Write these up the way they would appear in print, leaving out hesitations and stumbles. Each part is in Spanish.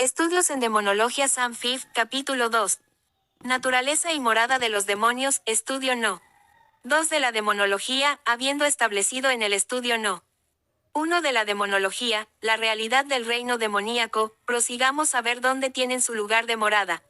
Estudios en Demonología Sam Fifth, capítulo 2. Naturaleza y morada de los demonios, estudio no. 2 de la demonología, habiendo establecido en el estudio no. 1 de la demonología, la realidad del reino demoníaco, prosigamos a ver dónde tienen su lugar de morada.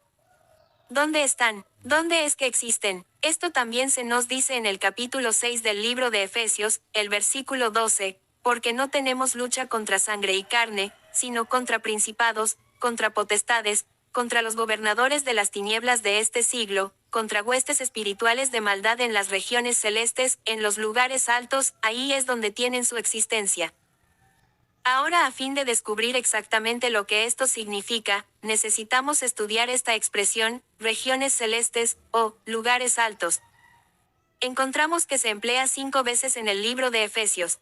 ¿Dónde están? ¿Dónde es que existen? Esto también se nos dice en el capítulo 6 del libro de Efesios, el versículo 12, porque no tenemos lucha contra sangre y carne, sino contra principados, contra potestades, contra los gobernadores de las tinieblas de este siglo, contra huestes espirituales de maldad en las regiones celestes, en los lugares altos, ahí es donde tienen su existencia. Ahora, a fin de descubrir exactamente lo que esto significa, necesitamos estudiar esta expresión, regiones celestes, o lugares altos. Encontramos que se emplea 5 veces en el libro de Efesios.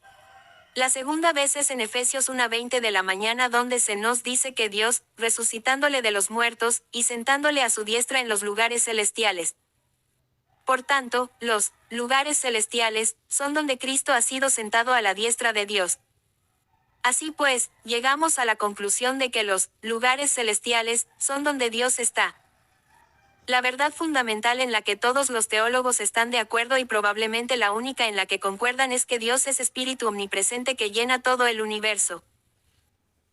La segunda vez es en Efesios 1:20 de la mañana, donde se nos dice que Dios, resucitándole de los muertos, y sentándole a su diestra en los lugares celestiales. Por tanto, los lugares celestiales son donde Cristo ha sido sentado a la diestra de Dios. Así pues, llegamos a la conclusión de que los lugares celestiales son donde Dios está. La verdad fundamental en la que todos los teólogos están de acuerdo y probablemente la única en la que concuerdan es que Dios es espíritu omnipresente que llena todo el universo.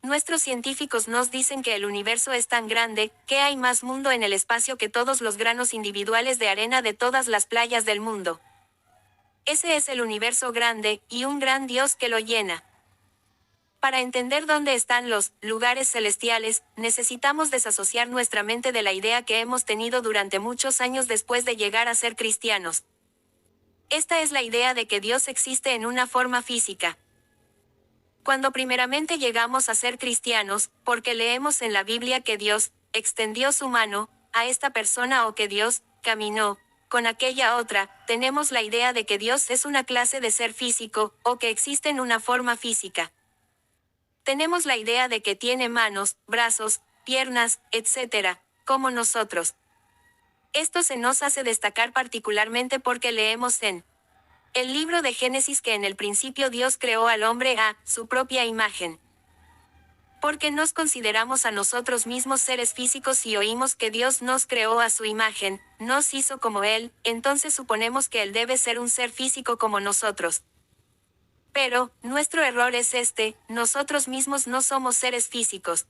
Nuestros científicos nos dicen que el universo es tan grande, que hay más mundo en el espacio que todos los granos individuales de arena de todas las playas del mundo. Ese es el universo grande, y un gran Dios que lo llena. Para entender dónde están los lugares celestiales, necesitamos desasociar nuestra mente de la idea que hemos tenido durante muchos años después de llegar a ser cristianos. Esta es la idea de que Dios existe en una forma física. Cuando primeramente llegamos a ser cristianos, porque leemos en la Biblia que Dios extendió su mano a esta persona o que Dios caminó con aquella otra, tenemos la idea de que Dios es una clase de ser físico, o que existe en una forma física. Tenemos la idea de que tiene manos, brazos, piernas, etc., como nosotros. Esto se nos hace destacar particularmente porque leemos en el libro de Génesis que en el principio Dios creó al hombre a su propia imagen. Porque nos consideramos a nosotros mismos seres físicos y oímos que Dios nos creó a su imagen, nos hizo como Él, entonces suponemos que Él debe ser un ser físico como nosotros. Pero, nuestro error es nosotros mismos no somos seres físicos.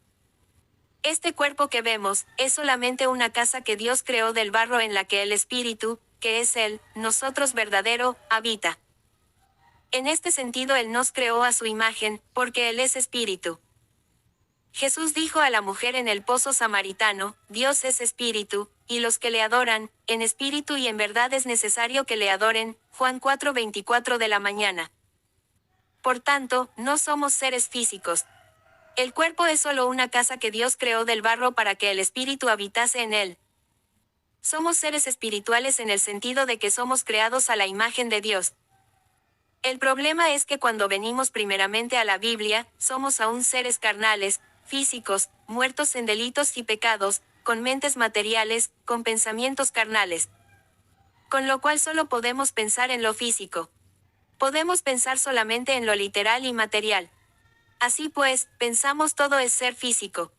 Este cuerpo que vemos, es solamente una casa que Dios creó del barro en la que el Espíritu, que es Él, nosotros verdadero, habita. En este sentido Él nos creó a su imagen, porque Él es Espíritu. Jesús dijo a la mujer en el pozo samaritano, Dios es Espíritu, y los que le adoran, en espíritu y en verdad es necesario que le adoren, Juan 4:24 de la mañana. Por tanto, no somos seres físicos. El cuerpo es solo una casa que Dios creó del barro para que el espíritu habitase en él. Somos seres espirituales en el sentido de que somos creados a la imagen de Dios. El problema es que cuando venimos primeramente a la Biblia, somos aún seres carnales, físicos, muertos en delitos y pecados, con mentes materiales, con pensamientos carnales. Con lo cual solo podemos pensar en lo físico. Podemos pensar solamente en lo literal y material. Así pues, pensamos todo es ser físico.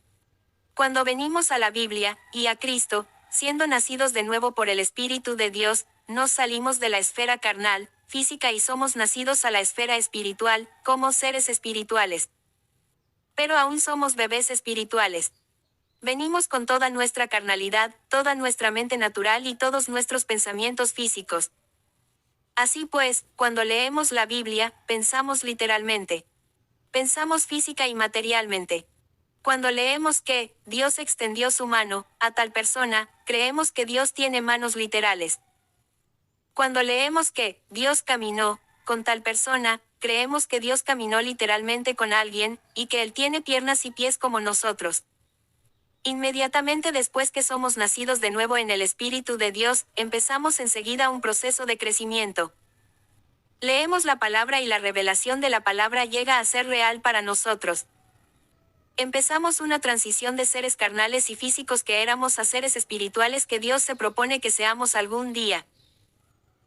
Cuando venimos a la Biblia, y a Cristo, siendo nacidos de nuevo por el Espíritu de Dios, nos salimos de la esfera carnal, física y somos nacidos a la esfera espiritual, como seres espirituales. Pero aún somos bebés espirituales. Venimos con toda nuestra carnalidad, toda nuestra mente natural y todos nuestros pensamientos físicos. Así pues, cuando leemos la Biblia, pensamos literalmente. Pensamos física y materialmente. Cuando leemos que Dios extendió su mano a tal persona, creemos que Dios tiene manos literales. Cuando leemos que Dios caminó con tal persona, creemos que Dios caminó literalmente con alguien, y que Él tiene piernas y pies como nosotros. Inmediatamente después que somos nacidos de nuevo en el Espíritu de Dios, empezamos enseguida un proceso de crecimiento. Leemos la palabra y la revelación de la palabra llega a ser real para nosotros. Empezamos una transición de seres carnales y físicos que éramos a seres espirituales que Dios se propone que seamos algún día.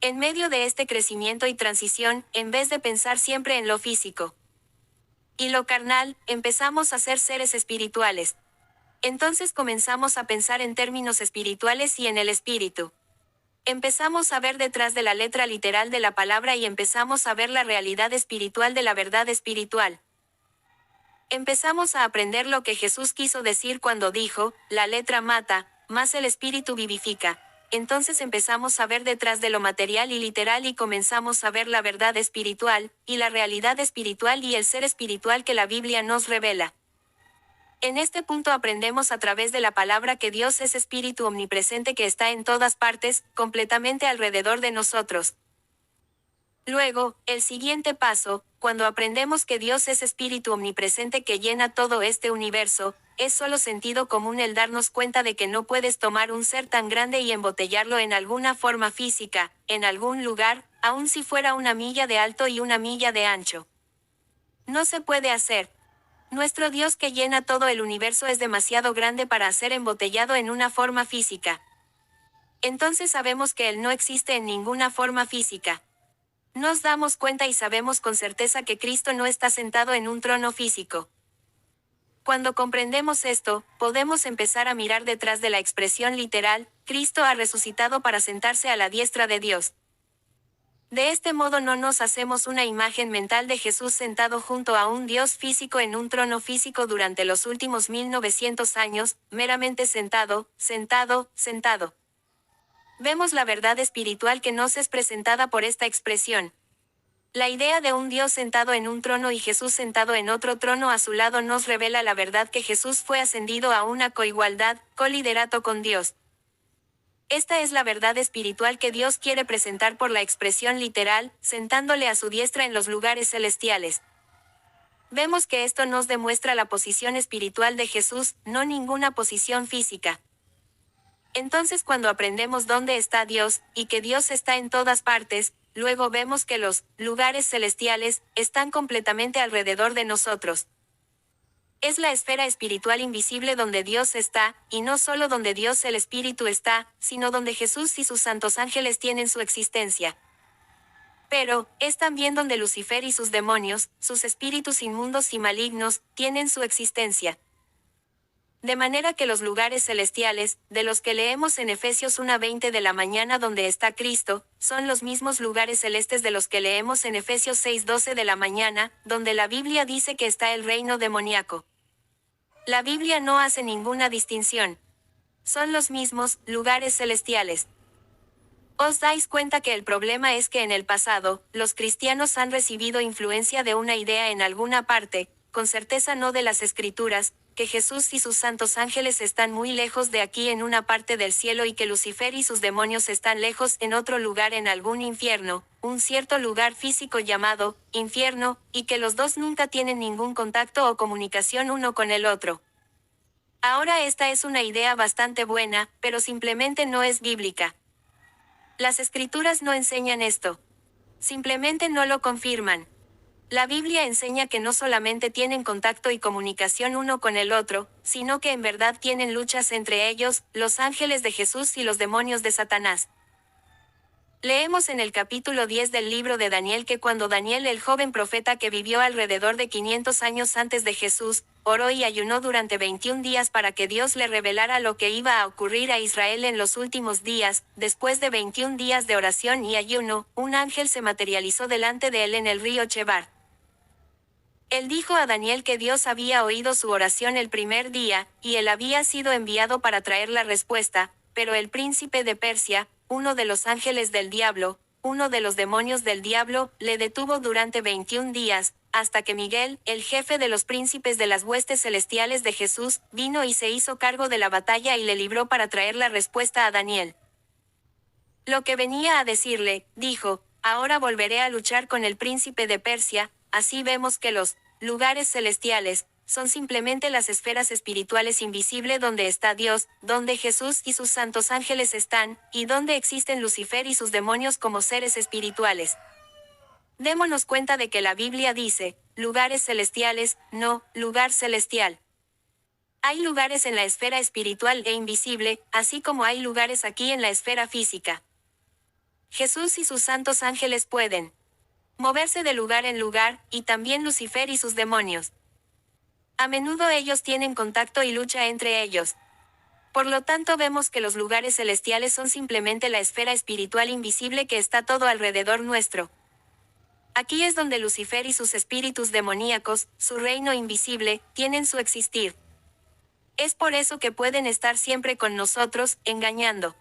En medio de este crecimiento y transición, en vez de pensar siempre en lo físico y lo carnal, empezamos a ser seres espirituales. Entonces comenzamos a pensar en términos espirituales y en el espíritu. Empezamos a ver detrás de la letra literal de la palabra y empezamos a ver la realidad espiritual de la verdad espiritual. Empezamos a aprender lo que Jesús quiso decir cuando dijo, la letra mata, mas el espíritu vivifica. Entonces empezamos a ver detrás de lo material y literal y comenzamos a ver la verdad espiritual, y la realidad espiritual y el ser espiritual que la Biblia nos revela. En este punto aprendemos a través de la palabra que Dios es espíritu omnipresente que está en todas partes, completamente alrededor de nosotros. Luego, el siguiente paso, cuando aprendemos que Dios es espíritu omnipresente que llena todo este universo, es solo sentido común el darnos cuenta de que no puedes tomar un ser tan grande y embotellarlo en alguna forma física, en algún lugar, aun si fuera 1 milla de alto y 1 milla de ancho. No se puede hacer. Nuestro Dios que llena todo el universo es demasiado grande para ser embotellado en una forma física. Entonces sabemos que Él no existe en ninguna forma física. Nos damos cuenta y sabemos con certeza que Cristo no está sentado en un trono físico. Cuando comprendemos esto, podemos empezar a mirar detrás de la expresión literal, Cristo ha resucitado para sentarse a la diestra de Dios. De este modo no nos hacemos una imagen mental de Jesús sentado junto a un Dios físico en un trono físico durante los últimos 1900 años, meramente sentado, sentado, sentado. Vemos la verdad espiritual que nos es presentada por esta expresión. La idea de un Dios sentado en un trono y Jesús sentado en otro trono a su lado nos revela la verdad que Jesús fue ascendido a una coigualdad, coliderato con Dios. Esta es la verdad espiritual que Dios quiere presentar por la expresión literal, sentándole a su diestra en los lugares celestiales. Vemos que esto nos demuestra la posición espiritual de Jesús, no ninguna posición física. Entonces cuando aprendemos dónde está Dios, y que Dios está en todas partes, luego vemos que los lugares celestiales están completamente alrededor de nosotros. Es la esfera espiritual invisible donde Dios está, y no solo donde Dios el Espíritu está, sino donde Jesús y sus santos ángeles tienen su existencia. Pero, es también donde Lucifer y sus demonios, sus espíritus inmundos y malignos, tienen su existencia. De manera que los lugares celestiales, de los que leemos en Efesios 1:20 de la mañana donde está Cristo, son los mismos lugares celestes de los que leemos en Efesios 6:12 de la mañana, donde la Biblia dice que está el reino demoníaco. La Biblia no hace ninguna distinción. Son los mismos lugares celestiales. ¿Os dais cuenta que el problema es que en el pasado, los cristianos han recibido influencia de una idea en alguna parte, con certeza no de las Escrituras, que Jesús y sus santos ángeles están muy lejos de aquí en una parte del cielo y que Lucifer y sus demonios están lejos en otro lugar en algún infierno, un cierto lugar físico llamado infierno, y que los dos nunca tienen ningún contacto o comunicación uno con el otro. Ahora esta es una idea bastante buena, pero simplemente no es bíblica. Las Escrituras no enseñan esto. Simplemente no lo confirman. La Biblia enseña que no solamente tienen contacto y comunicación uno con el otro, sino que en verdad tienen luchas entre ellos, los ángeles de Jesús y los demonios de Satanás. Leemos en el capítulo 10 del libro de Daniel que cuando Daniel, el joven profeta que vivió alrededor de 500 años antes de Jesús, oró y ayunó durante 21 días para que Dios le revelara lo que iba a ocurrir a Israel en los últimos días, después de 21 días de oración y ayuno, un ángel se materializó delante de él en el río Chebar. Él dijo a Daniel que Dios había oído su oración el primer día, y él había sido enviado para traer la respuesta, pero el príncipe de Persia, uno de los ángeles del diablo, uno de los demonios del diablo, le detuvo durante 21 días, hasta que Miguel, el jefe de los príncipes de las huestes celestiales de Jesús, vino y se hizo cargo de la batalla y le libró para traer la respuesta a Daniel. Lo que venía a decirle, dijo, ahora volveré a luchar con el príncipe de Persia. Así vemos que los lugares celestiales son simplemente las esferas espirituales invisibles donde está Dios, donde Jesús y sus santos ángeles están, y donde existen Lucifer y sus demonios como seres espirituales. Démonos cuenta de que la Biblia dice, lugares celestiales, no, lugar celestial. Hay lugares en la esfera espiritual e invisible, así como hay lugares aquí en la esfera física. Jesús y sus santos ángeles pueden moverse de lugar en lugar, y también Lucifer y sus demonios. A menudo ellos tienen contacto y lucha entre ellos. Por lo tanto vemos que los lugares celestiales son simplemente la esfera espiritual invisible que está todo alrededor nuestro. Aquí es donde Lucifer y sus espíritus demoníacos, su reino invisible, tienen su existir. Es por eso que pueden estar siempre con nosotros, engañando,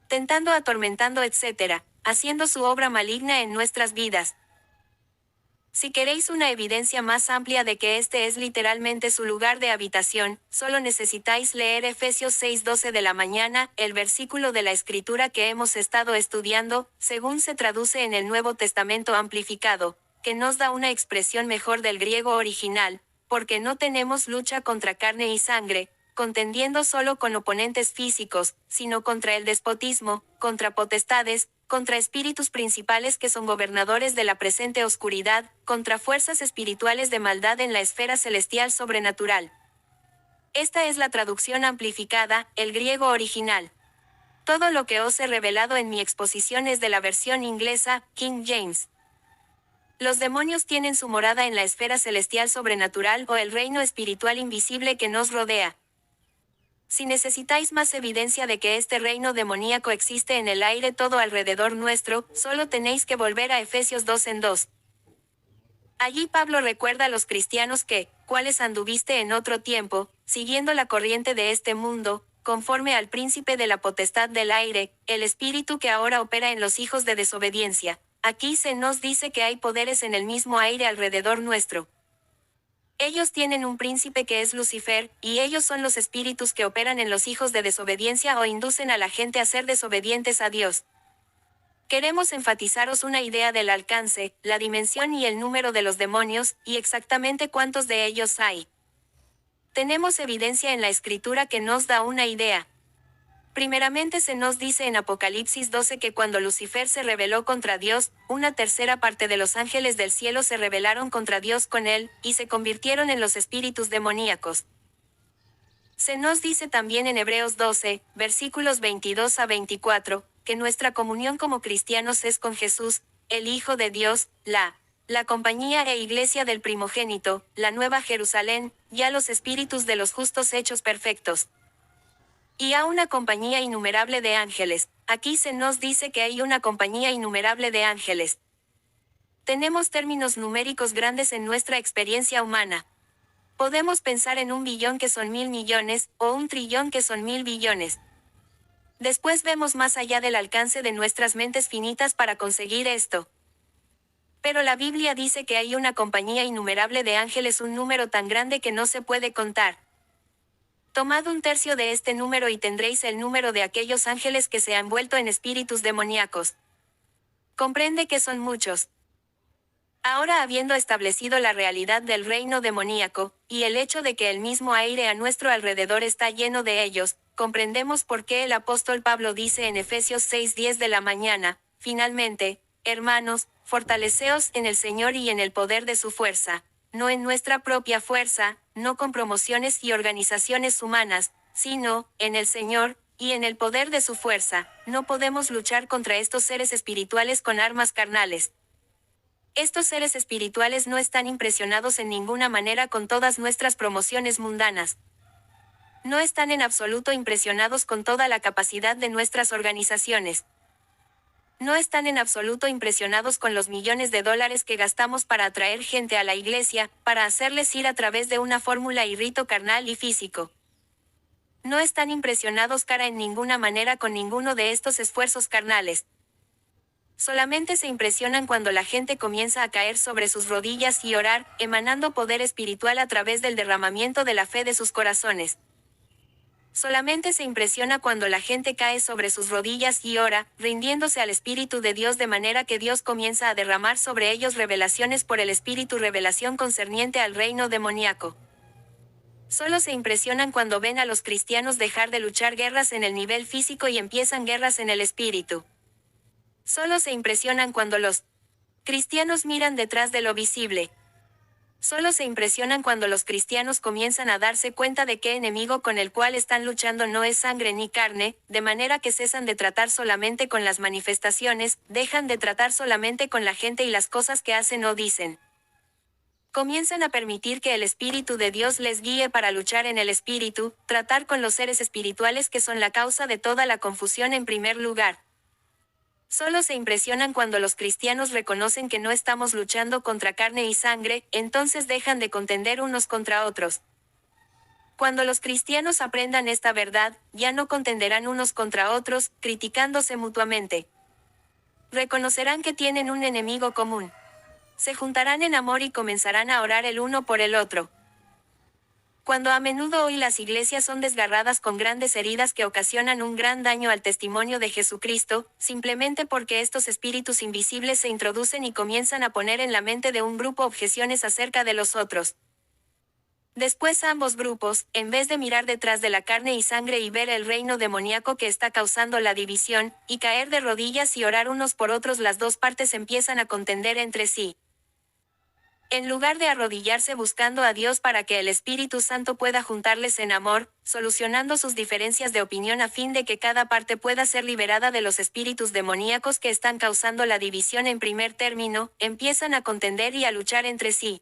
tentando, atormentando, etc., haciendo su obra maligna en nuestras vidas. Si queréis una evidencia más amplia de que este es literalmente su lugar de habitación, solo necesitáis leer Efesios 6:12 de la mañana, el versículo de la Escritura que hemos estado estudiando, según se traduce en el Nuevo Testamento amplificado, que nos da una expresión mejor del griego original, porque no tenemos lucha contra carne y sangre, contendiendo solo con oponentes físicos, sino contra el despotismo, contra potestades, contra espíritus principales que son gobernadores de la presente oscuridad, contra fuerzas espirituales de maldad en la esfera celestial sobrenatural. Esta es la traducción amplificada, el griego original. Todo lo que os he revelado en mi exposición es de la versión inglesa, King James. Los demonios tienen su morada en la esfera celestial sobrenatural o el reino espiritual invisible que nos rodea. Si necesitáis más evidencia de que este reino demoníaco existe en el aire todo alrededor nuestro, solo tenéis que volver a Efesios 2:2. Allí Pablo recuerda a los cristianos que, cuales anduviste en otro tiempo, siguiendo la corriente de este mundo, conforme al príncipe de la potestad del aire, el espíritu que ahora opera en los hijos de desobediencia. Aquí se nos dice que hay poderes en el mismo aire alrededor nuestro. Ellos tienen un príncipe que es Lucifer, y ellos son los espíritus que operan en los hijos de desobediencia o inducen a la gente a ser desobedientes a Dios. Queremos enfatizaros una idea del alcance, la dimensión y el número de los demonios, y exactamente cuántos de ellos hay. Tenemos evidencia en la Escritura que nos da una idea. Primeramente se nos dice en Apocalipsis 12 que cuando Lucifer se rebeló contra Dios, una tercera parte de los ángeles del cielo se rebelaron contra Dios con él, y se convirtieron en los espíritus demoníacos. Se nos dice también en Hebreos 12, versículos 22 a 24, que nuestra comunión como cristianos es con Jesús, el Hijo de Dios, la compañía e iglesia del primogénito, la nueva Jerusalén, ya los espíritus de los justos hechos perfectos. Y a una compañía innumerable de ángeles. Aquí se nos dice que hay una compañía innumerable de ángeles. Tenemos términos numéricos grandes en nuestra experiencia humana. Podemos pensar en 1.000.000.000 que son 1.000 millones, o 1.000.000.000.000 que son 1.000 billones. Después vemos más allá del alcance de nuestras mentes finitas para conseguir esto. Pero la Biblia dice que hay una compañía innumerable de ángeles, un número tan grande que no se puede contar. Tomad un tercio de este número y tendréis el número de aquellos ángeles que se han vuelto en espíritus demoníacos. Comprende que son muchos. Ahora, habiendo establecido la realidad del reino demoníaco, y el hecho de que el mismo aire a nuestro alrededor está lleno de ellos, comprendemos por qué el apóstol Pablo dice en Efesios 6:10 de la mañana, finalmente, hermanos, fortaleceos en el Señor y en el poder de su fuerza. No en nuestra propia fuerza, no con promociones y organizaciones humanas, sino, en el Señor, y en el poder de su fuerza. No podemos luchar contra estos seres espirituales con armas carnales. Estos seres espirituales no están impresionados en ninguna manera con todas nuestras promociones mundanas. No están en absoluto impresionados con toda la capacidad de nuestras organizaciones. No están en absoluto impresionados con los millones de dólares que gastamos para atraer gente a la iglesia, para hacerles ir a través de una fórmula y rito carnal y físico. No están impresionados cara en ninguna manera con ninguno de estos esfuerzos carnales. Solamente se impresionan cuando la gente comienza a caer sobre sus rodillas y orar, emanando poder espiritual a través del derramamiento de la fe de sus corazones. Solamente se impresiona cuando la gente cae sobre sus rodillas y ora, rindiéndose al Espíritu de Dios de manera que Dios comienza a derramar sobre ellos revelaciones por el Espíritu, revelación concerniente al reino demoníaco. Solo se impresionan cuando ven a los cristianos dejar de luchar guerras en el nivel físico y empiezan guerras en el Espíritu. Solo se impresionan cuando los cristianos miran detrás de lo visible. Solo se impresionan cuando los cristianos comienzan a darse cuenta de que enemigo con el cual están luchando no es sangre ni carne, de manera que cesan de tratar solamente con las manifestaciones, dejan de tratar solamente con la gente y las cosas que hacen o dicen. Comienzan a permitir que el Espíritu de Dios les guíe para luchar en el Espíritu, tratar con los seres espirituales que son la causa de toda la confusión en primer lugar. Solo se impresionan cuando los cristianos reconocen que no estamos luchando contra carne y sangre, entonces dejan de contender unos contra otros. Cuando los cristianos aprendan esta verdad, ya no contenderán unos contra otros, criticándose mutuamente. Reconocerán que tienen un enemigo común. Se juntarán en amor y comenzarán a orar el uno por el otro. Cuando a menudo hoy las iglesias son desgarradas con grandes heridas que ocasionan un gran daño al testimonio de Jesucristo, simplemente porque estos espíritus invisibles se introducen y comienzan a poner en la mente de un grupo objeciones acerca de los otros. Después ambos grupos, en vez de mirar detrás de la carne y sangre y ver el reino demoníaco que está causando la división, y caer de rodillas y orar unos por otros, las dos partes empiezan a contender entre sí. En lugar de arrodillarse buscando a Dios para que el Espíritu Santo pueda juntarles en amor, solucionando sus diferencias de opinión a fin de que cada parte pueda ser liberada de los espíritus demoníacos que están causando la división en primer término, empiezan a contender y a luchar entre sí.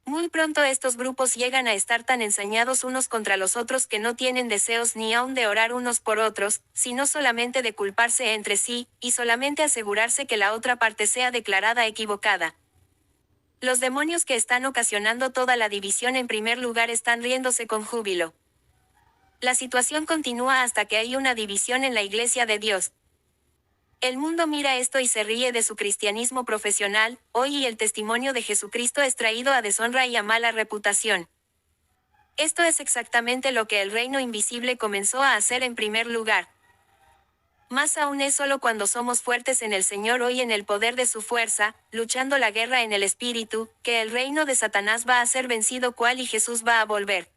Muy pronto estos grupos llegan a estar tan ensañados unos contra los otros que no tienen deseos ni aun de orar unos por otros, sino solamente de culparse entre sí, y solamente asegurarse que la otra parte sea declarada equivocada. Los demonios que están ocasionando toda la división en primer lugar están riéndose con júbilo. La situación continúa hasta que hay una división en la Iglesia de Dios. El mundo mira esto y se ríe de su cristianismo profesional, hoy y el testimonio de Jesucristo es traído a deshonra y a mala reputación. Esto es exactamente lo que el reino invisible comenzó a hacer en primer lugar. Más aún es solo cuando somos fuertes en el Señor hoy en el poder de su fuerza, luchando la guerra en el Espíritu, que el reino de Satanás va a ser vencido cual y Jesús va a volver.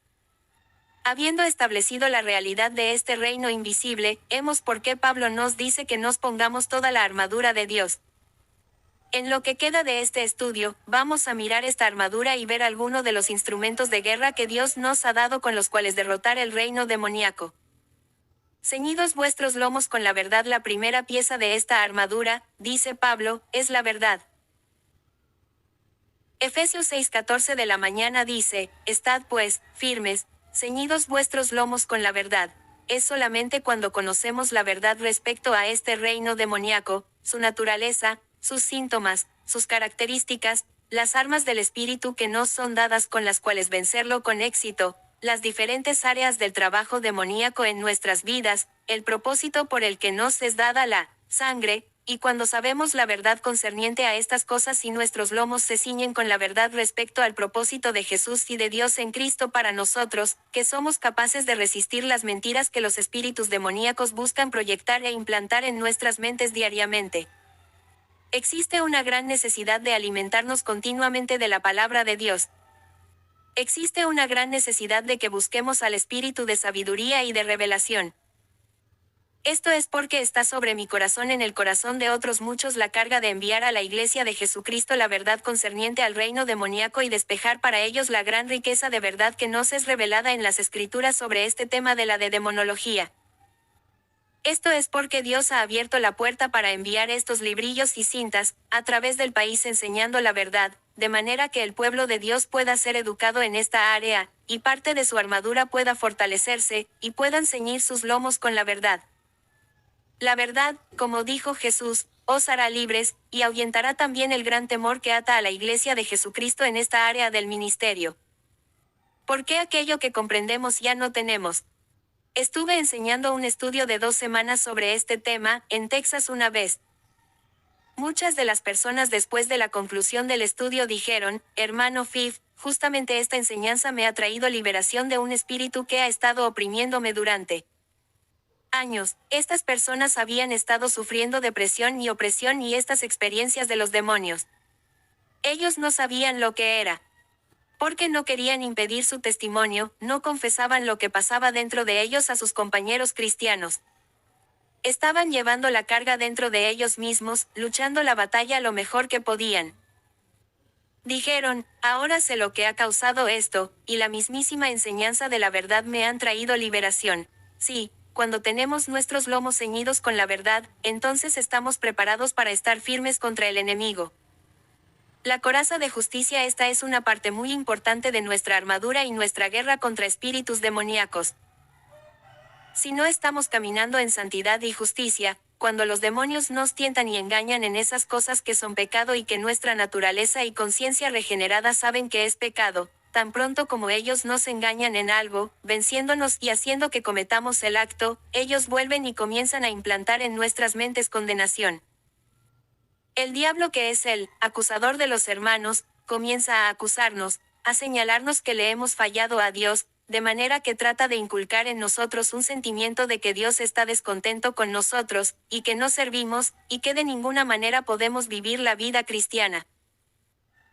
Habiendo establecido la realidad de este reino invisible, hemos por qué Pablo nos dice que nos pongamos toda la armadura de Dios. En lo que queda de este estudio, vamos a mirar esta armadura y ver alguno de los instrumentos de guerra que Dios nos ha dado con los cuales derrotar el reino demoníaco. Ceñidos vuestros lomos con la verdad. La primera pieza de esta armadura, dice Pablo, es la verdad. Efesios 6:14 de la mañana dice, estad pues, firmes, ceñidos vuestros lomos con la verdad. Es solamente cuando conocemos la verdad respecto a este reino demoníaco, su naturaleza, sus síntomas, sus características, las armas del espíritu que nos son dadas con las cuales vencerlo con éxito, las diferentes áreas del trabajo demoníaco en nuestras vidas, el propósito por el que nos es dada la sangre, y cuando sabemos la verdad concerniente a estas cosas y nuestros lomos se ciñen con la verdad respecto al propósito de Jesús y de Dios en Cristo para nosotros, que somos capaces de resistir las mentiras que los espíritus demoníacos buscan proyectar e implantar en nuestras mentes diariamente. Existe una gran necesidad de alimentarnos continuamente de la palabra de Dios. Existe una gran necesidad de que busquemos al espíritu de sabiduría y de revelación. Esto es porque está sobre mi corazón, en el corazón de otros muchos, la carga de enviar a la Iglesia de Jesucristo la verdad concerniente al reino demoníaco y despejar para ellos la gran riqueza de verdad que nos es revelada en las Escrituras sobre este tema de la demonología. Esto es porque Dios ha abierto la puerta para enviar estos librillos y cintas, a través del país enseñando la verdad, de manera que el pueblo de Dios pueda ser educado en esta área, y parte de su armadura pueda fortalecerse, y puedan ceñir sus lomos con la verdad. La verdad, como dijo Jesús, os hará libres, y ahuyentará también el gran temor que ata a la Iglesia de Jesucristo en esta área del ministerio. ¿Por qué aquello que comprendemos ya no tenemos? Estuve enseñando un estudio de 2 semanas sobre este tema, en Texas una vez. Muchas de las personas después de la conclusión del estudio dijeron, hermano Fife, justamente esta enseñanza me ha traído liberación de un espíritu que ha estado oprimiéndome durante años. Estas personas habían estado sufriendo depresión y opresión y estas experiencias de los demonios. Ellos no sabían lo que era. Porque no querían impedir su testimonio, no confesaban lo que pasaba dentro de ellos a sus compañeros cristianos. Estaban llevando la carga dentro de ellos mismos, luchando la batalla lo mejor que podían. Dijeron, ahora sé lo que ha causado esto, y la mismísima enseñanza de la verdad me han traído liberación. Sí, cuando tenemos nuestros lomos ceñidos con la verdad, entonces estamos preparados para estar firmes contra el enemigo. La coraza de justicia. Esta es una parte muy importante de nuestra armadura y nuestra guerra contra espíritus demoníacos. Si no estamos caminando en santidad y justicia, cuando los demonios nos tientan y engañan en esas cosas que son pecado y que nuestra naturaleza y conciencia regenerada saben que es pecado, tan pronto como ellos nos engañan en algo, venciéndonos y haciendo que cometamos el acto, ellos vuelven y comienzan a implantar en nuestras mentes condenación. El diablo, que es el acusador de los hermanos, comienza a acusarnos, a señalarnos que le hemos fallado a Dios, de manera que trata de inculcar en nosotros un sentimiento de que Dios está descontento con nosotros, y que no servimos, y que de ninguna manera podemos vivir la vida cristiana.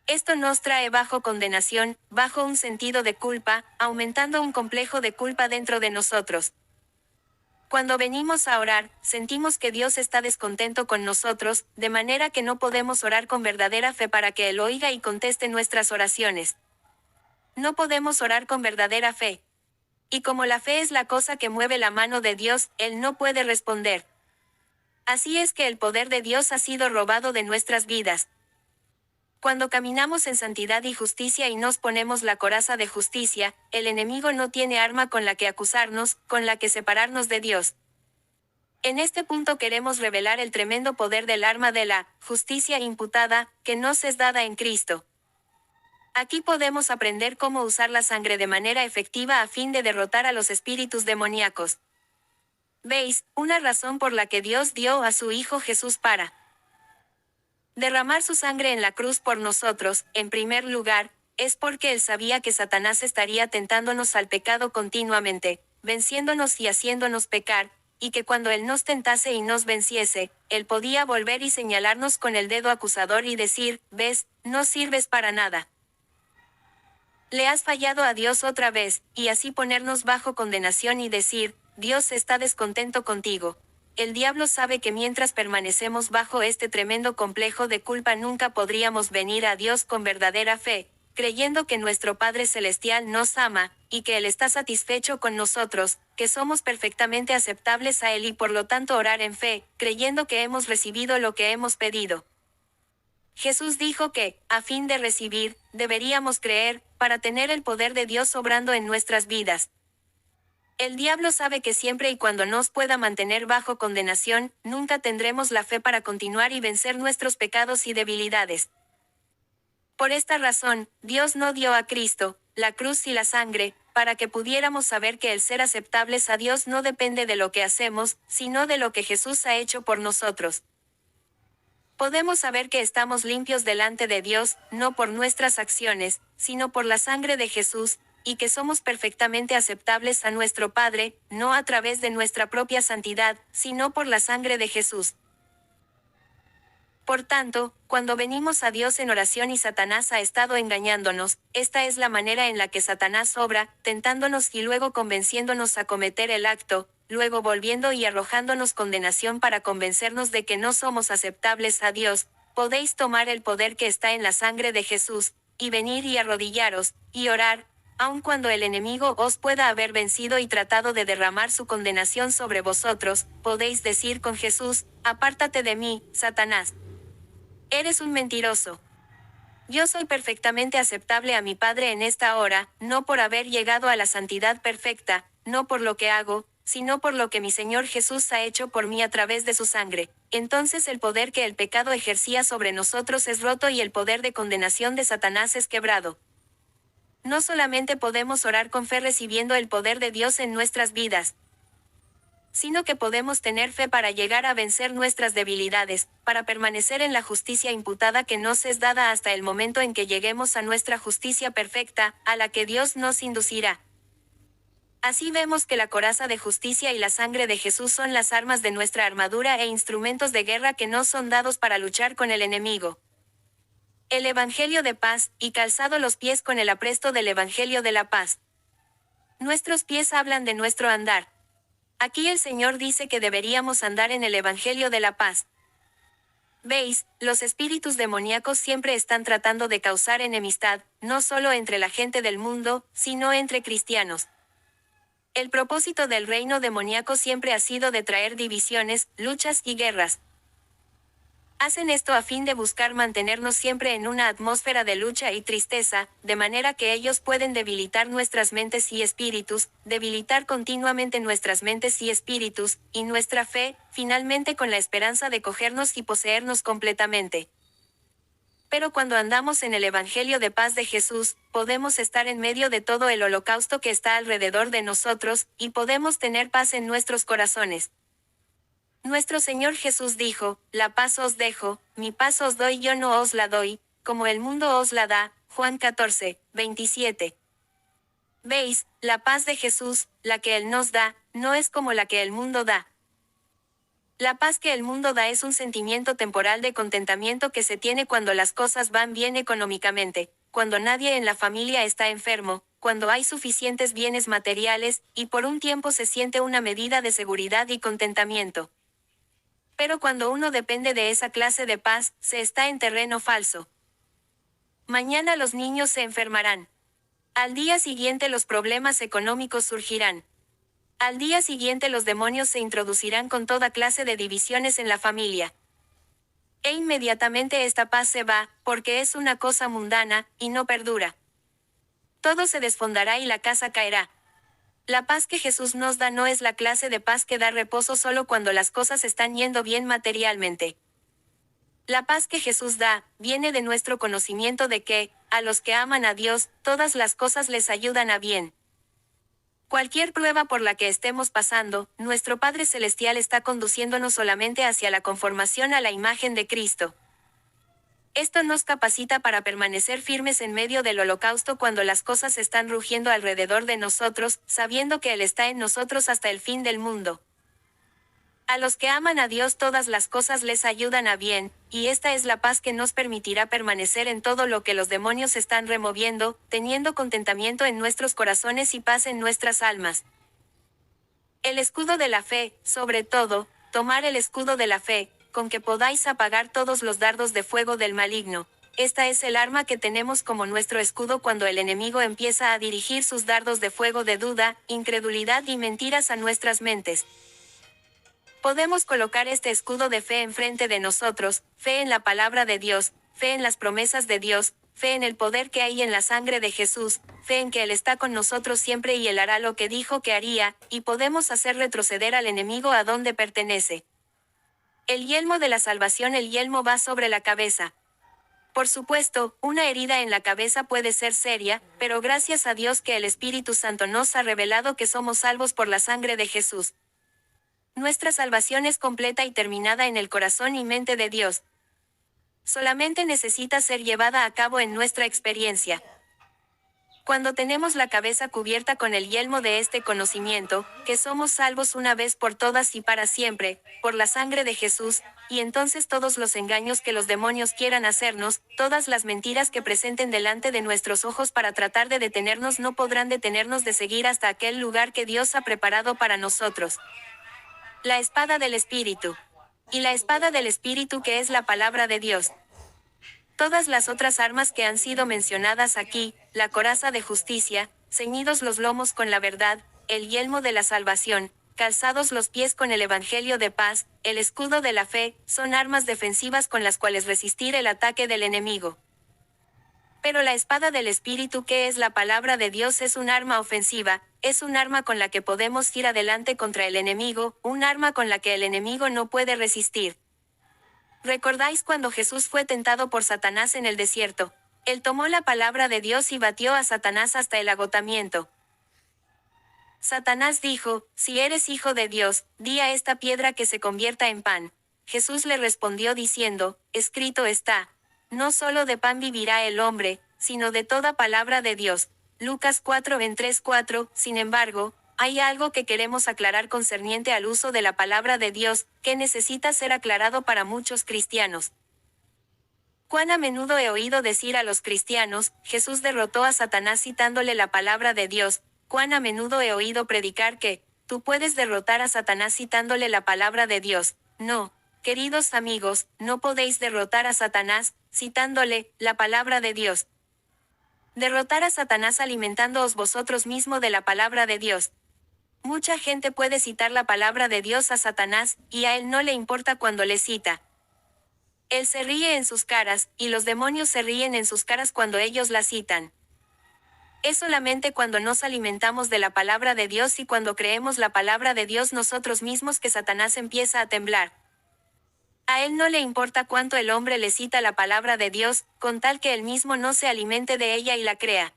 Esto nos trae bajo condenación, bajo un sentido de culpa, aumentando un complejo de culpa dentro de nosotros. Cuando venimos a orar, sentimos que Dios está descontento con nosotros, de manera que no podemos orar con verdadera fe para que Él oiga y conteste nuestras oraciones. No podemos orar con verdadera fe. Y como la fe es la cosa que mueve la mano de Dios, Él no puede responder. Así es que el poder de Dios ha sido robado de nuestras vidas. Cuando caminamos en santidad y justicia y nos ponemos la coraza de justicia, el enemigo no tiene arma con la que acusarnos, con la que separarnos de Dios. En este punto queremos revelar el tremendo poder del arma de la justicia imputada, que nos es dada en Cristo. Aquí podemos aprender cómo usar la sangre de manera efectiva a fin de derrotar a los espíritus demoníacos. ¿Veis? Una razón por la que Dios dio a su Hijo Jesús para derramar su sangre en la cruz por nosotros, en primer lugar, es porque Él sabía que Satanás estaría tentándonos al pecado continuamente, venciéndonos y haciéndonos pecar, y que cuando Él nos tentase y nos venciese, Él podía volver y señalarnos con el dedo acusador y decir: «¿Ves? No sirves para nada. Le has fallado a Dios otra vez», y así ponernos bajo condenación y decir: «Dios está descontento contigo». El diablo sabe que mientras permanecemos bajo este tremendo complejo de culpa nunca podríamos venir a Dios con verdadera fe, creyendo que nuestro Padre Celestial nos ama, y que Él está satisfecho con nosotros, que somos perfectamente aceptables a Él y por lo tanto orar en fe, creyendo que hemos recibido lo que hemos pedido. Jesús dijo que, a fin de recibir, deberíamos creer, para tener el poder de Dios obrando en nuestras vidas. El diablo sabe que siempre y cuando nos pueda mantener bajo condenación, nunca tendremos la fe para continuar y vencer nuestros pecados y debilidades. Por esta razón, Dios no dio a Cristo, la cruz y la sangre, para que pudiéramos saber que el ser aceptables a Dios no depende de lo que hacemos, sino de lo que Jesús ha hecho por nosotros. Podemos saber que estamos limpios delante de Dios, no por nuestras acciones, sino por la sangre de Jesús, y que somos perfectamente aceptables a nuestro Padre, no a través de nuestra propia santidad, sino por la sangre de Jesús. Por tanto, cuando venimos a Dios en oración y Satanás ha estado engañándonos, esta es la manera en la que Satanás obra, tentándonos y luego convenciéndonos a cometer el acto, luego volviendo y arrojándonos condenación para convencernos de que no somos aceptables a Dios. Podéis tomar el poder que está en la sangre de Jesús, y venir y arrodillaros, y orar, aun cuando el enemigo os pueda haber vencido y tratado de derramar su condenación sobre vosotros, podéis decir con Jesús: «Apártate de mí, Satanás. Eres un mentiroso». Yo soy perfectamente aceptable a mi Padre en esta hora, no por haber llegado a la santidad perfecta, no por lo que hago, sino por lo que mi Señor Jesús ha hecho por mí a través de su sangre. Entonces el poder que el pecado ejercía sobre nosotros es roto y el poder de condenación de Satanás es quebrado. No solamente podemos orar con fe recibiendo el poder de Dios en nuestras vidas, sino que podemos tener fe para llegar a vencer nuestras debilidades, para permanecer en la justicia imputada que nos es dada hasta el momento en que lleguemos a nuestra justicia perfecta, a la que Dios nos inducirá. Así vemos que la coraza de justicia y la sangre de Jesús son las armas de nuestra armadura e instrumentos de guerra que nos son dados para luchar con el enemigo. El Evangelio de paz, y calzado los pies con el apresto del Evangelio de la paz. Nuestros pies hablan de nuestro andar. Aquí el Señor dice que deberíamos andar en el Evangelio de la paz. ¿Veis? Los espíritus demoníacos siempre están tratando de causar enemistad, no solo entre la gente del mundo, sino entre cristianos. El propósito del reino demoníaco siempre ha sido de traer divisiones, luchas y guerras. Hacen esto a fin de buscar mantenernos siempre en una atmósfera de lucha y tristeza, de manera que ellos pueden debilitar nuestras mentes y espíritus, debilitar continuamente nuestras mentes y espíritus, y nuestra fe, finalmente con la esperanza de cogernos y poseernos completamente. Pero cuando andamos en el Evangelio de paz de Jesús, podemos estar en medio de todo el holocausto que está alrededor de nosotros, y podemos tener paz en nuestros corazones. Nuestro Señor Jesús dijo, la paz os dejo, mi paz os doy, yo no os la doy, como el mundo os la da, Juan 14, 27. ¿Veis? La paz de Jesús, la que Él nos da, no es como la que el mundo da. La paz que el mundo da es un sentimiento temporal de contentamiento que se tiene cuando las cosas van bien económicamente, cuando nadie en la familia está enfermo, cuando hay suficientes bienes materiales, y por un tiempo se siente una medida de seguridad y contentamiento. Pero cuando uno depende de esa clase de paz, se está en terreno falso. Mañana los niños se enfermarán. Al día siguiente los problemas económicos surgirán. Al día siguiente los demonios se introducirán con toda clase de divisiones en la familia. E inmediatamente esta paz se va, porque es una cosa mundana, y no perdura. Todo se desfondará y la casa caerá. La paz que Jesús nos da no es la clase de paz que da reposo solo cuando las cosas están yendo bien materialmente. La paz que Jesús da, viene de nuestro conocimiento de que, a los que aman a Dios, todas las cosas les ayudan a bien. Cualquier prueba por la que estemos pasando, nuestro Padre Celestial está conduciéndonos solamente hacia la conformación a la imagen de Cristo. Esto nos capacita para permanecer firmes en medio del holocausto cuando las cosas están rugiendo alrededor de nosotros, sabiendo que Él está en nosotros hasta el fin del mundo. A los que aman a Dios todas las cosas les ayudan a bien, y esta es la paz que nos permitirá permanecer en todo lo que los demonios están removiendo, teniendo contentamiento en nuestros corazones y paz en nuestras almas. El escudo de la fe, sobre todo, tomar el escudo de la fe, con que podáis apagar todos los dardos de fuego del maligno. Esta es el arma que tenemos como nuestro escudo cuando el enemigo empieza a dirigir sus dardos de fuego de duda, incredulidad y mentiras a nuestras mentes. Podemos colocar este escudo de fe enfrente de nosotros, fe en la palabra de Dios, fe en las promesas de Dios, fe en el poder que hay en la sangre de Jesús, fe en que Él está con nosotros siempre y Él hará lo que dijo que haría, y podemos hacer retroceder al enemigo a donde pertenece. El yelmo de la salvación. El yelmo va sobre la cabeza. Por supuesto, una herida en la cabeza puede ser seria, pero gracias a Dios que el Espíritu Santo nos ha revelado que somos salvos por la sangre de Jesús. Nuestra salvación es completa y terminada en el corazón y mente de Dios. Solamente necesita ser llevada a cabo en nuestra experiencia. Cuando tenemos la cabeza cubierta con el yelmo de este conocimiento, que somos salvos una vez por todas y para siempre, por la sangre de Jesús, y entonces todos los engaños que los demonios quieran hacernos, todas las mentiras que presenten delante de nuestros ojos para tratar de detenernos no podrán detenernos de seguir hasta aquel lugar que Dios ha preparado para nosotros. La espada del Espíritu. Y la espada del Espíritu, que es la palabra de Dios. Todas las otras armas que han sido mencionadas aquí, la coraza de justicia, ceñidos los lomos con la verdad, el yelmo de la salvación, calzados los pies con el evangelio de paz, el escudo de la fe, son armas defensivas con las cuales resistir el ataque del enemigo. Pero la espada del Espíritu, que es la palabra de Dios, es un arma ofensiva, es un arma con la que podemos ir adelante contra el enemigo, un arma con la que el enemigo no puede resistir. ¿Recordáis cuando Jesús fue tentado por Satanás en el desierto? Él tomó la palabra de Dios y batió a Satanás hasta el agotamiento. Satanás dijo, si eres hijo de Dios, di a esta piedra que se convierta en pan. Jesús le respondió diciendo, escrito está, no solo de pan vivirá el hombre, sino de toda palabra de Dios. Lucas 4:3-4. Sin embargo, hay algo que queremos aclarar concerniente al uso de la palabra de Dios, que necesita ser aclarado para muchos cristianos. Cuán a menudo he oído decir a los cristianos, Jesús derrotó a Satanás citándole la palabra de Dios. Cuán a menudo he oído predicar que, tú puedes derrotar a Satanás citándole la palabra de Dios. No, queridos amigos, no podéis derrotar a Satanás, citándole la palabra de Dios. Derrotar a Satanás alimentándoos vosotros mismos de la palabra de Dios. Mucha gente puede citar la palabra de Dios a Satanás, y a él no le importa cuando le cita. Él se ríe en sus caras, y los demonios se ríen en sus caras cuando ellos la citan. Es solamente cuando nos alimentamos de la palabra de Dios y cuando creemos la palabra de Dios nosotros mismos que Satanás empieza a temblar. A él no le importa cuánto el hombre le cita la palabra de Dios, con tal que él mismo no se alimente de ella y la crea.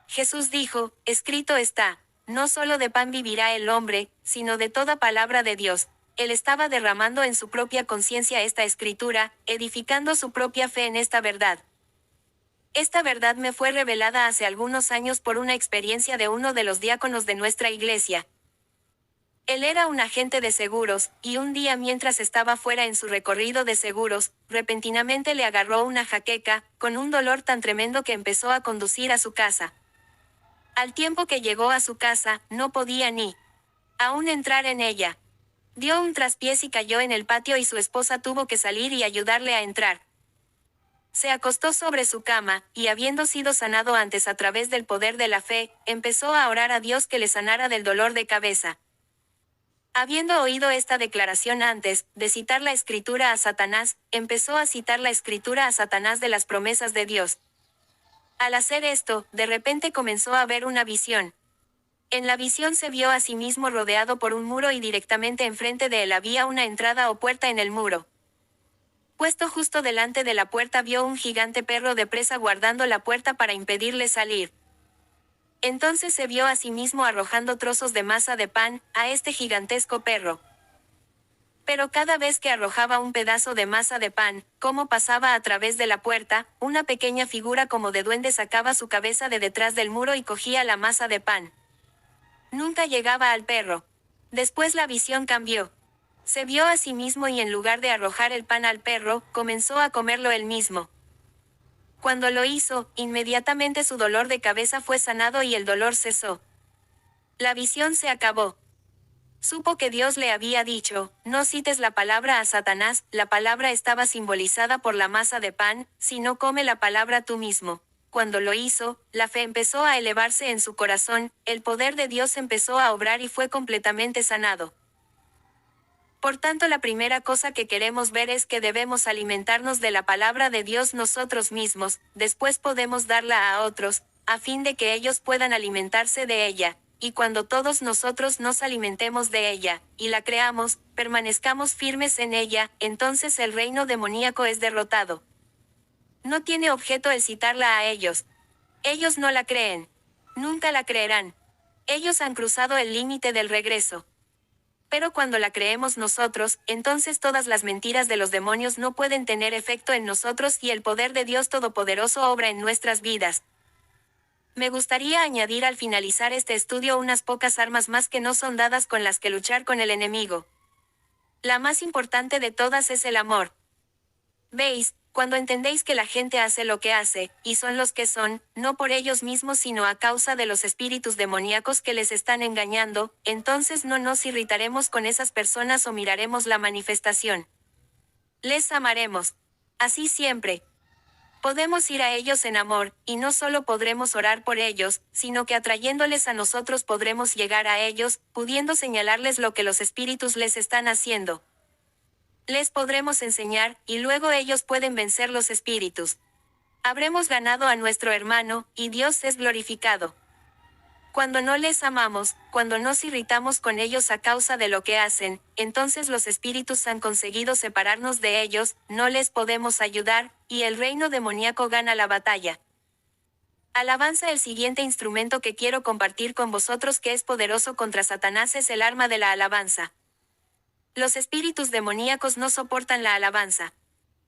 Jesús dijo, escrito está, no solo de pan vivirá el hombre, sino de toda palabra de Dios. Él estaba derramando en su propia conciencia esta escritura, edificando su propia fe en esta verdad. Esta verdad me fue revelada hace algunos años por una experiencia de uno de los diáconos de nuestra iglesia. Él era un agente de seguros, y un día mientras estaba fuera en su recorrido de seguros, repentinamente le agarró una jaqueca, con un dolor tan tremendo que empezó a conducir a su casa. Al tiempo que llegó a su casa, no podía ni aún entrar en ella. Dio un traspiés y cayó en el patio y su esposa tuvo que salir y ayudarle a entrar. Se acostó sobre su cama, y habiendo sido sanado antes a través del poder de la fe, empezó a orar a Dios que le sanara del dolor de cabeza. Habiendo oído esta declaración antes de citar la escritura a Satanás, empezó a citar la escritura a Satanás de las promesas de Dios. Al hacer esto, de repente comenzó a ver una visión. En la visión se vio a sí mismo rodeado por un muro y directamente enfrente de él había una entrada o puerta en el muro. Puesto justo delante de la puerta vio un gigante perro de presa guardando la puerta para impedirle salir. Entonces se vio a sí mismo arrojando trozos de masa de pan a este gigantesco perro. Pero cada vez que arrojaba un pedazo de masa de pan, como pasaba a través de la puerta, una pequeña figura como de duende sacaba su cabeza de detrás del muro y cogía la masa de pan. Nunca llegaba al perro. Después la visión cambió. Se vio a sí mismo y en lugar de arrojar el pan al perro, comenzó a comerlo él mismo. Cuando lo hizo, inmediatamente su dolor de cabeza fue sanado y el dolor cesó. La visión se acabó. Supo que Dios le había dicho, no cites la palabra a Satanás, la palabra estaba simbolizada por la masa de pan, sino come la palabra tú mismo. Cuando lo hizo, la fe empezó a elevarse en su corazón, el poder de Dios empezó a obrar y fue completamente sanado. Por tanto, la primera cosa que queremos ver es que debemos alimentarnos de la palabra de Dios nosotros mismos, después podemos darla a otros, a fin de que ellos puedan alimentarse de ella, y cuando todos nosotros nos alimentemos de ella, y la creamos, permanezcamos firmes en ella, entonces el reino demoníaco es derrotado. No tiene objeto el citarla a ellos. Ellos no la creen. Nunca la creerán. Ellos han cruzado el límite del regreso. Pero cuando la creemos nosotros, entonces todas las mentiras de los demonios no pueden tener efecto en nosotros y el poder de Dios Todopoderoso obra en nuestras vidas. Me gustaría añadir al finalizar este estudio unas pocas armas más que no son dadas con las que luchar con el enemigo. La más importante de todas es el amor. ¿Veis? Cuando entendéis que la gente hace lo que hace, y son los que son, no por ellos mismos sino a causa de los espíritus demoníacos que les están engañando, entonces no nos irritaremos con esas personas o miraremos la manifestación. Les amaremos. Así siempre. Podemos ir a ellos en amor, y no solo podremos orar por ellos, sino que atrayéndoles a nosotros podremos llegar a ellos, pudiendo señalarles lo que los espíritus les están haciendo. Les podremos enseñar, y luego ellos pueden vencer los espíritus. Habremos ganado a nuestro hermano, y Dios es glorificado. Cuando no les amamos, cuando nos irritamos con ellos a causa de lo que hacen, entonces los espíritus han conseguido separarnos de ellos, no les podemos ayudar, y el reino demoníaco gana la batalla. Alabanza. El siguiente instrumento que quiero compartir con vosotros que es poderoso contra Satanás es el arma de la alabanza. Los espíritus demoníacos no soportan la alabanza.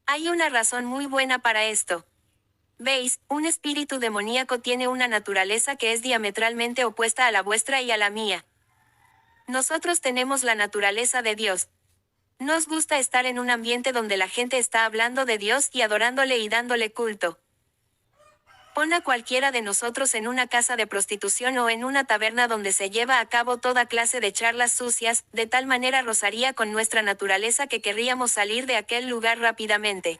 Hay una razón muy buena para esto. Veis, un espíritu demoníaco tiene una naturaleza que es diametralmente opuesta a la vuestra y a la mía. Nosotros tenemos la naturaleza de Dios. Nos gusta estar en un ambiente donde la gente está hablando de Dios y adorándole y dándole culto. Pon a cualquiera de nosotros en una casa de prostitución o en una taberna donde se lleva a cabo toda clase de charlas sucias, de tal manera rozaría con nuestra naturaleza que querríamos salir de aquel lugar rápidamente.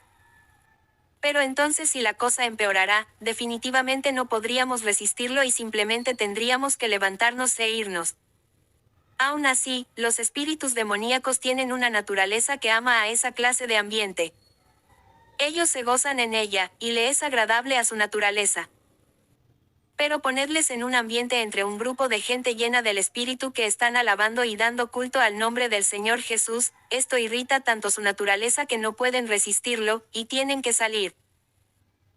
Pero entonces si la cosa empeorará, definitivamente no podríamos resistirlo y simplemente tendríamos que levantarnos e irnos. Aún así, los espíritus demoníacos tienen una naturaleza que ama a esa clase de ambiente. Ellos se gozan en ella, y le es agradable a su naturaleza. Pero ponedles en un ambiente entre un grupo de gente llena del Espíritu que están alabando y dando culto al nombre del Señor Jesús, esto irrita tanto su naturaleza que no pueden resistirlo, y tienen que salir.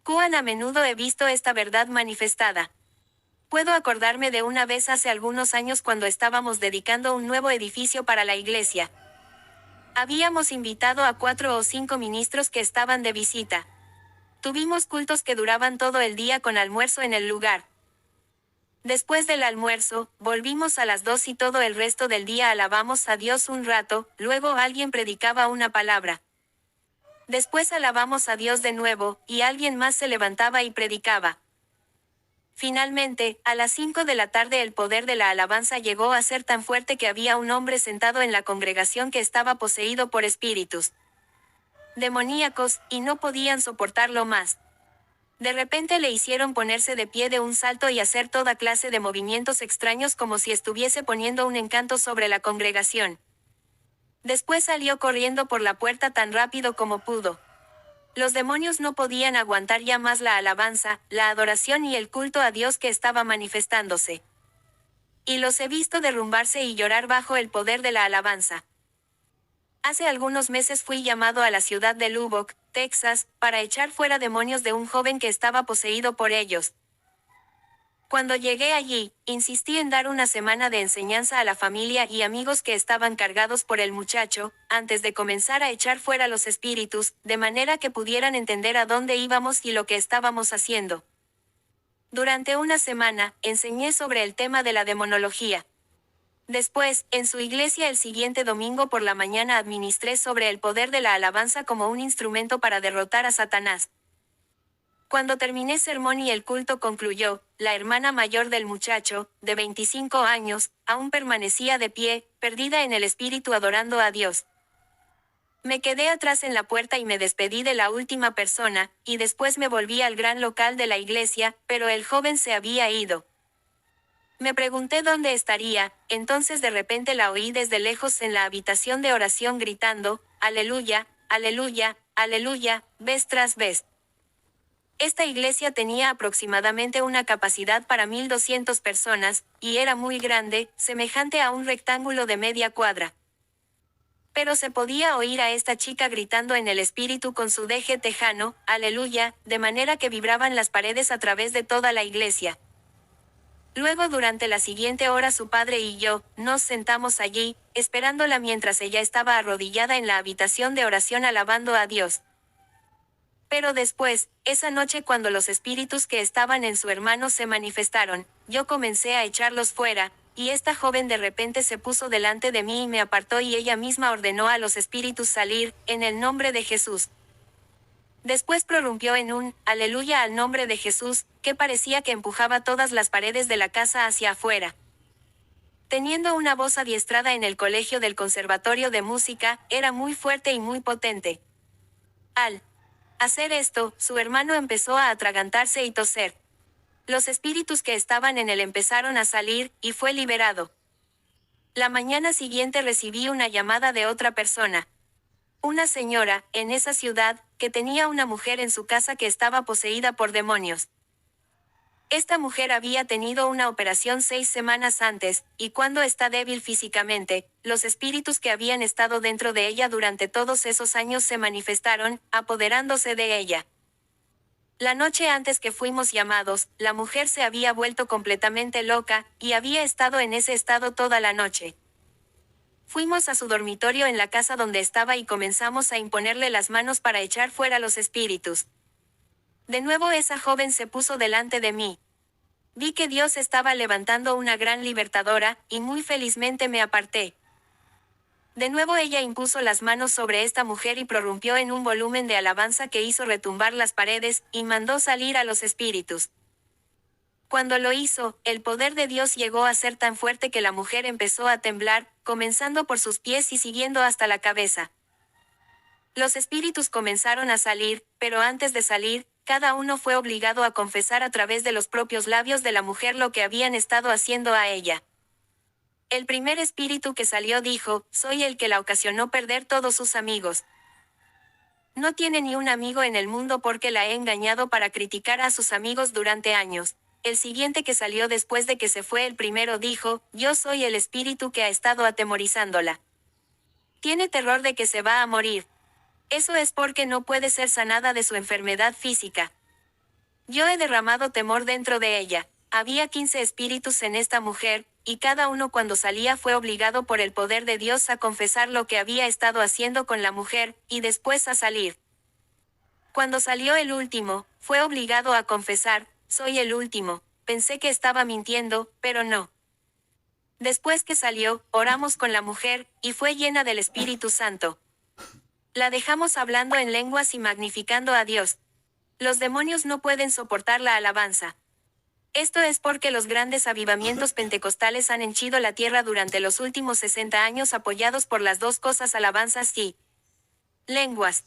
Cuán a menudo he visto esta verdad manifestada. Puedo acordarme de una vez hace algunos años cuando estábamos dedicando un nuevo edificio para la iglesia. Habíamos invitado a 4 o 5 ministros que estaban de visita. Tuvimos cultos que duraban todo el día con almuerzo en el lugar. Después del almuerzo, volvimos a las 2 y todo el resto del día alabamos a Dios un rato, luego alguien predicaba una palabra. Después alabamos a Dios de nuevo, y alguien más se levantaba y predicaba. Finalmente, a las 5 de la tarde el poder de la alabanza llegó a ser tan fuerte que había un hombre sentado en la congregación que estaba poseído por espíritus demoníacos, y no podían soportarlo más. De repente le hicieron ponerse de pie de un salto y hacer toda clase de movimientos extraños como si estuviese poniendo un encanto sobre la congregación. Después salió corriendo por la puerta tan rápido como pudo. Los demonios no podían aguantar ya más la alabanza, la adoración y el culto a Dios que estaba manifestándose. Y los he visto derrumbarse y llorar bajo el poder de la alabanza. Hace algunos meses fui llamado a la ciudad de Lubbock, Texas, para echar fuera demonios de un joven que estaba poseído por ellos. Cuando llegué allí, insistí en dar una semana de enseñanza a la familia y amigos que estaban cargados por el muchacho, antes de comenzar a echar fuera los espíritus, de manera que pudieran entender a dónde íbamos y lo que estábamos haciendo. Durante una semana, enseñé sobre el tema de la demonología. Después, en su iglesia el siguiente domingo por la mañana administré sobre el poder de la alabanza como un instrumento para derrotar a Satanás. Cuando terminé sermón y el culto concluyó, la hermana mayor del muchacho, de 25 años, aún permanecía de pie, perdida en el espíritu adorando a Dios. Me quedé atrás en la puerta y me despedí de la última persona, y después me volví al gran local de la iglesia, pero el joven se había ido. Me pregunté dónde estaría, entonces de repente la oí desde lejos en la habitación de oración gritando, «Aleluya, aleluya, aleluya», vez tras vez. Esta iglesia tenía aproximadamente una capacidad para 1200 personas, y era muy grande, semejante a un rectángulo de media cuadra. Pero se podía oír a esta chica gritando en el espíritu con su deje tejano, «Aleluya», de manera que vibraban las paredes a través de toda la iglesia. Luego durante la siguiente hora su padre y yo, nos sentamos allí, esperándola mientras ella estaba arrodillada en la habitación de oración alabando a Dios. Pero después, esa noche cuando los espíritus que estaban en su hermano se manifestaron, yo comencé a echarlos fuera, y esta joven de repente se puso delante de mí y me apartó y ella misma ordenó a los espíritus salir, en el nombre de Jesús. Después prorrumpió en un «Aleluya» al nombre de Jesús, que parecía que empujaba todas las paredes de la casa hacia afuera. Teniendo una voz adiestrada en el colegio del conservatorio de música, era muy fuerte y muy potente. Al hacer esto, su hermano empezó a atragantarse y toser. Los espíritus que estaban en él empezaron a salir, y fue liberado. La mañana siguiente recibí una llamada de otra persona. Una señora, en esa ciudad, que tenía una mujer en su casa que estaba poseída por demonios. Esta mujer había tenido una operación 6 semanas antes, y cuando está débil físicamente, los espíritus que habían estado dentro de ella durante todos esos años se manifestaron, apoderándose de ella. La noche antes que fuimos llamados, la mujer se había vuelto completamente loca, y había estado en ese estado toda la noche. Fuimos a su dormitorio en la casa donde estaba y comenzamos a imponerle las manos para echar fuera los espíritus. De nuevo esa joven se puso delante de mí. Vi que Dios estaba levantando una gran libertadora, y muy felizmente me aparté. De nuevo ella impuso las manos sobre esta mujer y prorrumpió en un volumen de alabanza que hizo retumbar las paredes, y mandó salir a los espíritus. Cuando lo hizo, el poder de Dios llegó a ser tan fuerte que la mujer empezó a temblar, comenzando por sus pies y siguiendo hasta la cabeza. Los espíritus comenzaron a salir, pero antes de salir, cada uno fue obligado a confesar a través de los propios labios de la mujer lo que habían estado haciendo a ella. El primer espíritu que salió dijo, «Soy el que la ocasionó perder todos sus amigos». No tiene ni un amigo en el mundo porque la he engañado para criticar a sus amigos durante años. El siguiente que salió después de que se fue el primero dijo, yo soy el espíritu que ha estado atemorizándola. Tiene terror de que se va a morir. Eso es porque no puede ser sanada de su enfermedad física. Yo he derramado temor dentro de ella. Había 15 espíritus en esta mujer, y cada uno cuando salía fue obligado por el poder de Dios a confesar lo que había estado haciendo con la mujer, y después a salir. Cuando salió el último, fue obligado a confesar, soy el último. Pensé que estaba mintiendo, pero no. Después que salió, oramos con la mujer, y fue llena del Espíritu Santo. La dejamos hablando en lenguas y magnificando a Dios. Los demonios no pueden soportar la alabanza. Esto es porque los grandes avivamientos pentecostales han henchido la tierra durante los últimos 60 años apoyados por las dos cosas: alabanzas y lenguas.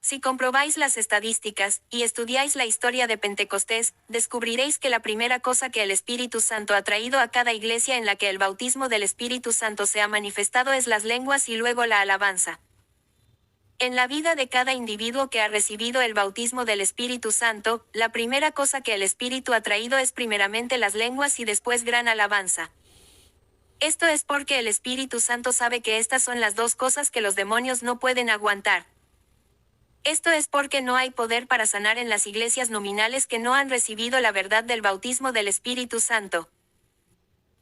Si comprobáis las estadísticas, y estudiáis la historia de Pentecostés, descubriréis que la primera cosa que el Espíritu Santo ha traído a cada iglesia en la que el bautismo del Espíritu Santo se ha manifestado es las lenguas y luego la alabanza. En la vida de cada individuo que ha recibido el bautismo del Espíritu Santo, la primera cosa que el Espíritu ha traído es primeramente las lenguas y después gran alabanza. Esto es porque el Espíritu Santo sabe que estas son las dos cosas que los demonios no pueden aguantar. Esto es porque no hay poder para sanar en las iglesias nominales que no han recibido la verdad del bautismo del Espíritu Santo.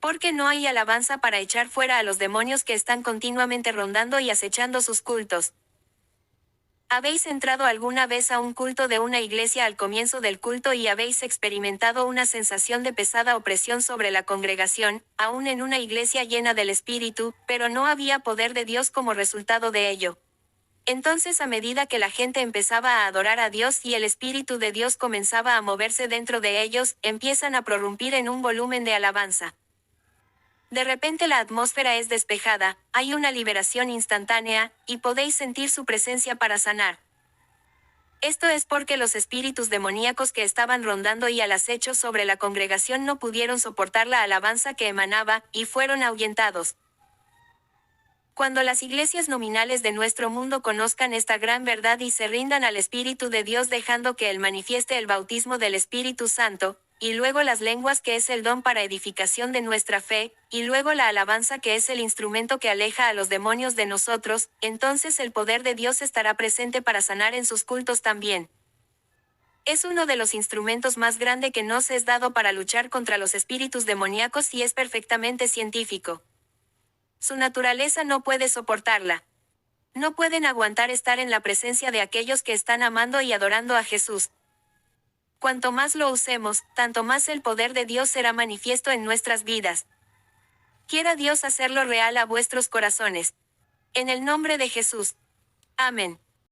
Porque no hay alabanza para echar fuera a los demonios que están continuamente rondando y acechando sus cultos. ¿Habéis entrado alguna vez a un culto de una iglesia al comienzo del culto y habéis experimentado una sensación de pesada opresión sobre la congregación, aún en una iglesia llena del Espíritu, pero no había poder de Dios como resultado de ello? Entonces, a medida que la gente empezaba a adorar a Dios y el Espíritu de Dios comenzaba a moverse dentro de ellos, empiezan a prorrumpir en un volumen de alabanza. De repente la atmósfera es despejada, hay una liberación instantánea, y podéis sentir su presencia para sanar. Esto es porque los espíritus demoníacos que estaban rondando y al acecho sobre la congregación no pudieron soportar la alabanza que emanaba, y fueron ahuyentados. Cuando las iglesias nominales de nuestro mundo conozcan esta gran verdad y se rindan al Espíritu de Dios dejando que Él manifieste el bautismo del Espíritu Santo, y luego las lenguas que es el don para edificación de nuestra fe, y luego la alabanza que es el instrumento que aleja a los demonios de nosotros, entonces el poder de Dios estará presente para sanar en sus cultos también. Es uno de los instrumentos más grande que nos es dado para luchar contra los espíritus demoníacos y es perfectamente científico. Su naturaleza no puede soportarla. No pueden aguantar estar en la presencia de aquellos que están amando y adorando a Jesús. Cuanto más lo usemos, tanto más el poder de Dios será manifiesto en nuestras vidas. Quiera Dios hacerlo real a vuestros corazones. En el nombre de Jesús. Amén.